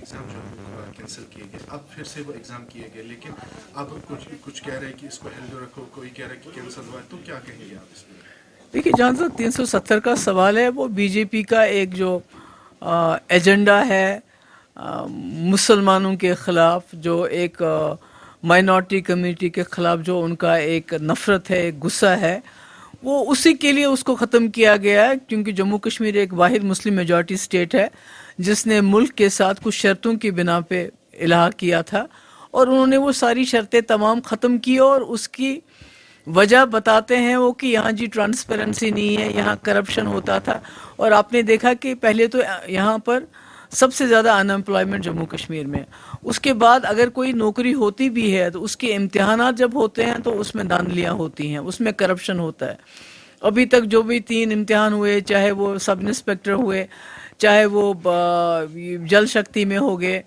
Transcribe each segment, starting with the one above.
Exam जो cancel किए गए, अब फिर से वो एग्ज़ाम किए गए, लेकिन अब कुछ कह रहे हैं कि इसको हेल्ड रखो, कोई कह रहा है कि कैंसिल हुआ है, तो क्या कहेंगे आप इसमें? देखिए, जहाँ तक 370 का सवाल है, वो बीजेपी का एक जो एजेंडा है मुसलमानों के खिलाफ, जो एक माइनॉरिटी कम्युनिटी के खिलाफ जो उनका एक नफरत है, एक गुस्सा है, वो उसी के लिए उसको ख़त्म किया गया है। क्योंकि जम्मू कश्मीर एक वाहिद मुस्लिम मेजॉरिटी स्टेट है जिसने मुल्क के साथ कुछ शर्तों की बिना पे इलाहा किया था, और उन्होंने वो सारी शर्तें तमाम ख़त्म की, और उसकी वजह बताते हैं वो कि यहाँ जी ट्रांसपेरेंसी नहीं है, यहाँ करप्शन होता था। और आपने देखा कि पहले तो यहाँ पर सबसे ज़्यादा अनएम्प्लॉयमेंट जम्मू कश्मीर में, उसके बाद अगर कोई नौकरी होती भी है तो उसके इम्तिहानात जब होते हैं तो उसमें धांधलियाँ होती हैं, उसमें करप्शन होता है। अभी तक जो भी 3 इम्तिहान हुए, चाहे वो सब इंस्पेक्टर हुए, चाहे वो जल शक्ति में हो गए,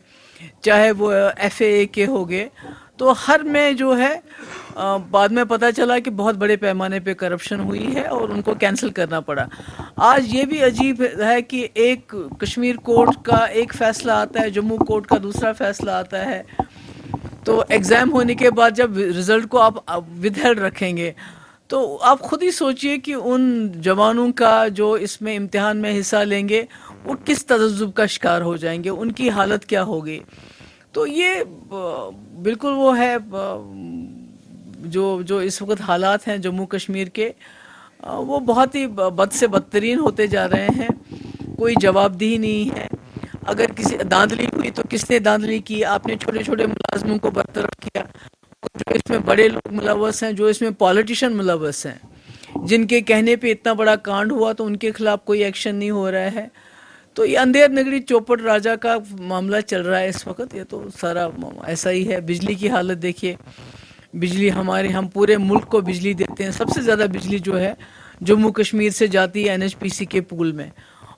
चाहे वो FAA के हो गए, तो हर में जो है बाद में पता चला कि बहुत बड़े पैमाने पे करप्शन हुई है और उनको कैंसिल करना पड़ा। आज ये भी अजीब है कि एक कश्मीर कोर्ट का एक फैसला आता है, जम्मू कोर्ट का दूसरा फैसला आता है, तो एग्ज़ाम होने के बाद जब रिज़ल्ट को आप विदहेल्ड रखेंगे, तो आप खुद ही सोचिए कि उन जवानों का जो इसमें इम्तिहान में हिस्सा लेंगे, वो किस तज़ब्ज़ुब का शिकार हो जाएंगे, उनकी हालत क्या होगी। तो ये बिल्कुल वो है जो जो इस वक्त हालात हैं जम्मू कश्मीर के, वो बहुत ही बद से बदतरीन होते जा रहे हैं। कोई जवाबदेही नहीं है। अगर किसी धांधली हुई तो किसने धांधली की? आपने छोटे छोटे मुलाजमों को बरतरफ किया। जो इसमें बड़े लोग मुलवस हैं, जो इसमें पॉलिटिशियन मुलवस हैं, जिनके कहने पे इतना बड़ा कांड हुआ, तो उनके खिलाफ कोई एक्शन नहीं हो रहा है। तो ये अंधेर नगरी चौपट राजा का मामला चल रहा है इस वक्त। ये तो सारा ऐसा ही है। बिजली की हालत देखिए, बिजली हम पूरे मुल्क को बिजली देते हैं। सबसे ज़्यादा बिजली जो है जम्मू कश्मीर से जाती है NHPC के पूल में,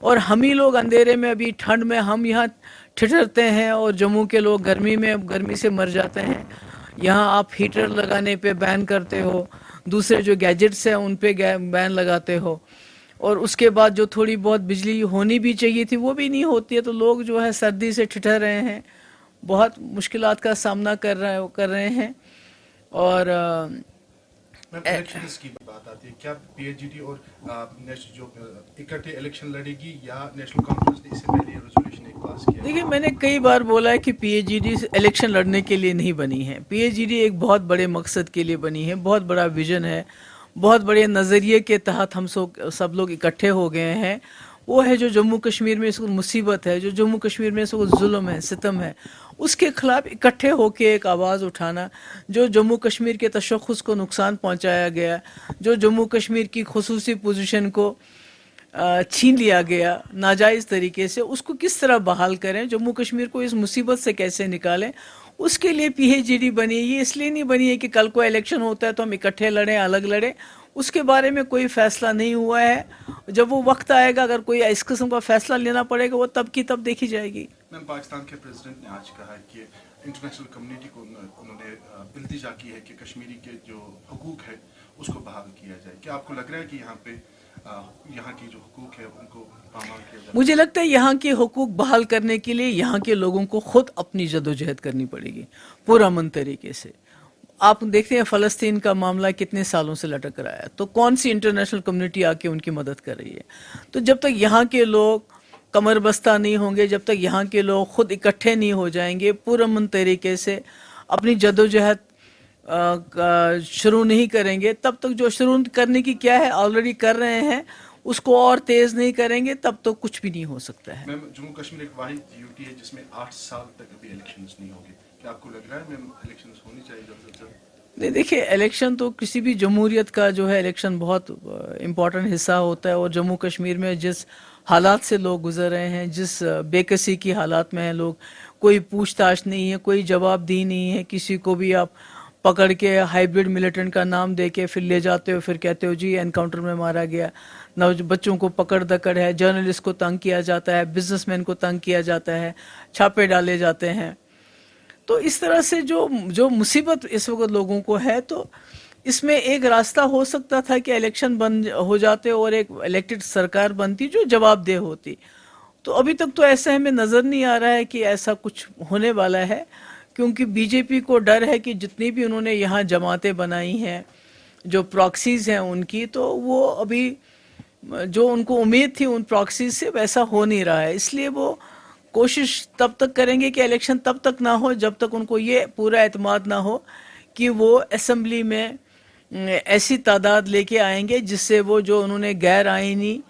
और हम ही लोग अंधेरे में, अभी ठंड में हम यहाँ ठिठुरते हैं, और जम्मू के लोग गर्मी में गर्मी से मर जाते हैं। यहाँ आप हीटर लगाने पे बैन करते हो, दूसरे जो गैजेट्स हैं उन पे बैन लगाते हो, और उसके बाद जो थोड़ी बहुत बिजली होनी भी चाहिए थी वो भी नहीं होती है। तो लोग जो है सर्दी से ठिठर रहे हैं, बहुत मुश्किलात का सामना कर रहे हैं। और मैम, इलेक्शंस की बात आती है, क्या PHGD और जो इकट्ठे इलेक्शन लड़ेगी, या नेशनल कॉन्फ्रेंस ने इससे पहले रेजोल्यूशन एक पास किया देखिए, है? मैंने कई बार बोला है कि PHGD इलेक्शन लड़ने के लिए नहीं बनी है। PHGD एक बहुत बड़े मकसद के लिए बनी है, बहुत बड़ा विजन है, बहुत बड़े नज़रिए के तहत हम सब लोग इकट्ठे हो गए हैं। वो है जो जम्मू कश्मीर में इस वक्त मुसीबत है, जो जम्मू कश्मीर में इस वक्त जुल्म है, सितम है, उसके खिलाफ इकट्ठे होकर एक आवाज़ उठाना। जो जम्मू कश्मीर के तशख़्ख़ुस को नुकसान पहुंचाया गया, जो जम्मू कश्मीर की खुसूसी पोजीशन को छीन लिया गया नाजायज़ तरीके से, उसको किस तरह बहाल करें, जम्मू कश्मीर को इस मुसीबत से कैसे निकालें, उसके लिए PHGD बनी है। ये इसलिए नहीं बनी है कि कल को इलेक्शन होता है तो हम इकट्ठे लड़ें, अलग लड़ें। उसके बारे में कोई फैसला नहीं हुआ है। जब वो वक्त आएगा, अगर कोई इस किस्म का फैसला लेना पड़ेगा, वो तब की तब देखी जाएगी। मैम, पाकिस्तान के प्रेसिडेंट ने आज कहा कि इंटरनेशनल कम्युनिटी को उन्होंने इल्तिजा की है कि कश्मीरी के जो हुकूक है उसको बहाल किया जाए। क्या आपको लग रहा है कि यहाँ पे यहाँ की जो हुकूक है उनको पामाल किया जाए? मुझे लगता है यहाँ के हुकूक बहाल करने के लिए यहाँ के लोगों को खुद अपनी जदोजहद करनी पड़ेगी पुरअमन तरीके से। आप देखते हैं फ़लस्तीन का मामला कितने सालों से लटक रहा है, तो कौन सी इंटरनेशनल कम्युनिटी आके उनकी मदद कर रही है? तो जब तक यहाँ के लोग कमर बस्ता नहीं होंगे, जब तक यहाँ के लोग खुद इकट्ठे नहीं हो जाएंगे, पुरअमन तरीके से अपनी जदोजहद शुरू नहीं करेंगे, तब तक जो शुरू करने की क्या है, ऑलरेडी कर रहे हैं, उसको और तेज नहीं करेंगे, तब तो कुछ भी नहीं हो सकता है। मैम, जम्मू कश्मीर एक वाहिद यूटी है जिसमें 8 साल तक अभी इलेक्शंस नहीं होंगे। क्या आपको लग रहा है मैम इलेक्शंस होनी चाहिए जल्द से जल्द? नहीं, देखिए, इलेक्शन तो किसी भी जमहूरियत का जो है, इलेक्शन बहुत इम्पोर्टेंट हिस्सा होता है। और जम्मू कश्मीर में जिस हालात से लोग गुजर रहे हैं, जिस बेकसी की हालात में हैं लोग, कोई पूछताछ नहीं है, कोई जवाबदेही नहीं है। किसी को भी आप पकड़ के हाइब्रिड मिलिटेंट का नाम दे के फिर ले जाते हो, फिर कहते हो जी एनकाउंटर में मारा गया। बच्चों को पकड़ दकड़ है, जर्नलिस्ट को तंग किया जाता है, बिजनेसमैन को तंग किया जाता है, छापे डाले जाते हैं। तो इस तरह से जो जो मुसीबत इस वक्त लोगों को है, तो इसमें एक रास्ता हो सकता था कि इलेक्शन बंद हो जाते और एक इलेक्टेड सरकार बनती जो जवाबदेह होती। तो अभी तक तो ऐसा हमें नज़र नहीं आ रहा है कि ऐसा कुछ होने वाला है, क्योंकि बीजेपी को डर है कि जितनी भी उन्होंने यहाँ जमातें बनाई हैं, जो प्रॉक्सीज हैं उनकी, तो वो अभी जो उनको उम्मीद थी उन प्रॉक्सीज से वैसा हो नहीं रहा है। इसलिए वो कोशिश तब तक करेंगे कि इलेक्शन तब तक ना हो जब तक उनको ये पूरा एतमाद ना हो कि वो असेंबली में ऐसी तादाद लेके आएंगे जिससे वो जो उन्होंने गैर आईनी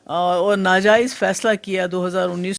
और नाजायज़ फैसला किया 2019